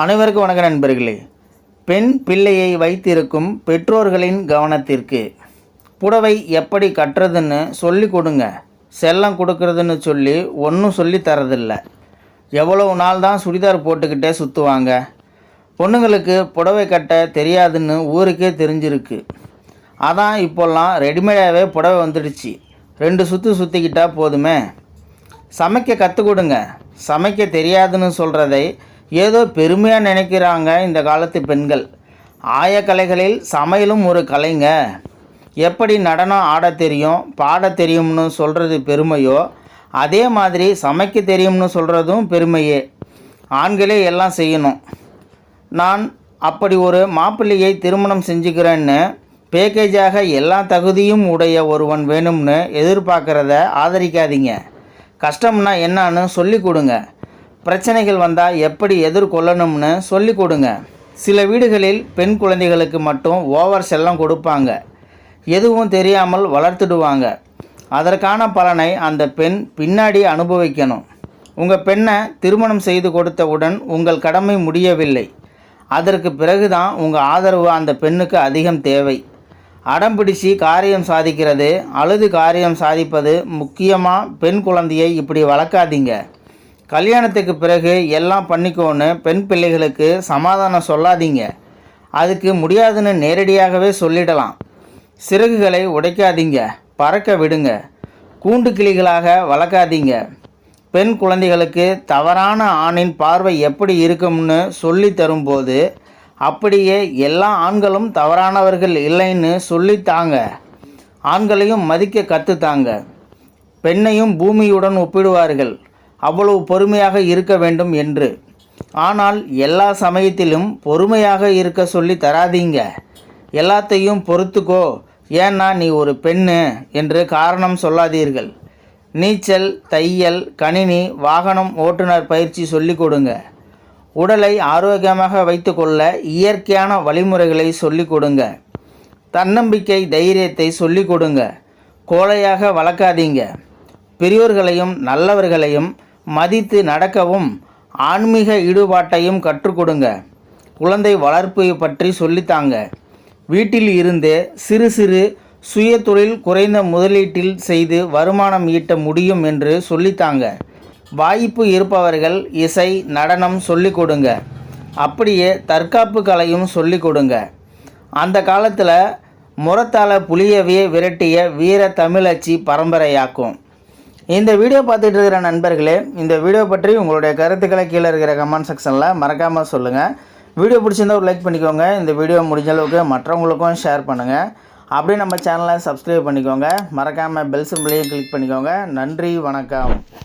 அனைவருக்கும் வணக்க நண்பர்களே. பெண் பிள்ளையை வைத்திருக்கும் பெற்றோர்களின் கவனத்திற்கு, புடவை எப்படி கட்டுறதுன்னு சொல்லி கொடுங்க. செல்லம் கொடுக்கறதுன்னு சொல்லி ஒன்றும் சொல்லி தரதில்லை. எவ்வளவு நாள் தான் சுடிதார் போட்டுக்கிட்டே சுற்றுவாங்க. பொண்ணுங்களுக்கு புடவை கட்ட தெரியாதுன்னு ஊருக்கே தெரிஞ்சிருக்கு. அதான் இப்போல்லாம் ரெடிமேடாகவே புடவை வந்துடுச்சு. 2 சுற்று சுற்றிக்கிட்டால் போதுமே. சமைக்க கற்றுக் கொடுங்க. சமைக்க தெரியாதுன்னு சொல்கிறதை ஏதோ பெருமையாக நினைக்கிறாங்க இந்த காலத்து பெண்கள். ஆயக்கலைகளில் சமையலும் ஒரு கலைங்க. எப்படி நடனம் ஆட தெரியும், பாட தெரியும்னு சொல்கிறது பெருமையோ, அதே மாதிரி சமைக்க தெரியும்னு சொல்கிறதும் பெருமையே. ஆண்களே எல்லாம் செய்யணும். நான் அப்படி ஒரு மாப்பிள்ளையை திருமணம் செஞ்சுக்கிறேன்னு பேக்கேஜாக எல்லா தகுதியும் உடைய ஒருவன் வேணும்னு எதிர்பார்க்குறத ஆதரிக்காதீங்க. கஷ்டம்னா என்னன்னு சொல்லி கொடுங்க. பிரச்சனைகள் வந்தால் எப்படி எதிர்கொள்ளணும்னு சொல்லி கொடுங்க. சில வீடுகளில் பெண் குழந்தைகளுக்கு மட்டும் ஓவர் செல்லம் கொடுப்பாங்க. எதுவும் தெரியாமல் வளர்த்துடுவாங்க. அதற்கான பலனை அந்த பெண் பின்னாடி அனுபவிக்கணும். உங்கள் பெண்ணை திருமணம் செய்து கொடுத்தவுடன் உங்கள் கடமை முடியவில்லை. அதற்கு பிறகுதான் உங்கள் ஆதரவு அந்த பெண்ணுக்கு அதிகம் தேவை. அடம்பிடிச்சு காரியம் சாதிக்கிறது, அழுது காரியம் சாதிப்பது முக்கியமாக. பெண் குழந்தையை இப்படி வளர்க்காதீங்க. கல்யாணத்துக்கு பிறகு எல்லாம் பண்ணிக்கோன்னு பெண் பிள்ளைகளுக்கு சமாதானம் சொல்லாதீங்க. அதுக்கு முடியாதுன்னு நேரடியாகவே சொல்லிடலாம். சிறகுகளை உடைக்காதீங்க, பறக்க விடுங்க. கூண்டு கிளிகளாக வளர்க்காதீங்க. பெண் குழந்தைகளுக்கு தவறான ஆணின் பார்வை எப்படி இருக்கும்னு சொல்லி தரும்போது அப்படியே எல்லா ஆண்களும் தவறானவர்கள் இல்லைன்னு சொல்லித்தாங்க. ஆண்களையும் மதிக்க கற்றுத்தாங்க. பெண்ணையும் பூமியுடன் ஒப்பிடுவார்கள், அவ்வளவு பொறுமையாக இருக்க வேண்டும் என்று. ஆனால் எல்லா சமயத்திலும் பொறுமையாக இருக்க சொல்லி தராதீங்க. எல்லாத்தையும் பொறுத்துக்கோ, ஏன்னா நீ ஒரு பெண்ணு என்று காரணம் சொல்லாதீர்கள். நீச்சல், தையல், கணினி, வாகனம் ஓட்டுநர் பயிற்சி சொல்லிக் கொடுங்க. உடலை ஆரோக்கியமாக வைத்துக்கொள்ள இயற்கையான வழிமுறைகளை சொல்லிக் கொடுங்க. தன்னம்பிக்கை, தைரியத்தை சொல்லிக் கொடுங்க. கோழையாக வளர்க்காதீங்க. பெரியோர்களையும் நல்லவர்களையும் மதித்து நடக்கவும் ஆன்மீக ஈடுபாட்டையும் கற்றுக் கொடுங்க. குழந்தை வளர்ப்பு பற்றி சொல்லித்தாங்க. வீட்டில் இருந்தே சிறு சிறு சுய தொழில் குறைந்த முதலீட்டில் செய்து வருமானம் ஈட்ட முடியும் என்று சொல்லித்தாங்க. வாய்ப்பு இருப்பவர்கள் இசை, நடனம் சொல்லிக் கொடுங்க. அப்படியே தற்காப்பு கலையும் சொல்லிக் கொடுங்க. அந்த காலத்தில் முரத்தால் புலியவே விரட்டிய வீர தமிழச்சி பரம்பரையாக்கும். இந்த வீடியோ பார்த்துட்டு இருக்கிற நண்பர்களே, இந்த வீடியோ பற்றி உங்களுடைய கருத்துக்களை கீழே இருக்கிற கமெண்ட் செக்ஷனில் மறக்காமல் சொல்லுங்கள். வீடியோ பிடிச்சிருந்தால் ஒரு லைக் பண்ணிக்கோங்க. இந்த வீடியோ முடிஞ்ச அளவுக்கு மற்றவங்களுக்கும் ஷேர் பண்ணுங்கள். அப்படியே நம்ம சேனலை சப்ஸ்கிரைப் பண்ணிக்கோங்க. மறக்காமல் பெல் சிம்பிளையும் கிளிக் பண்ணிக்கோங்க. நன்றி, வணக்கம்.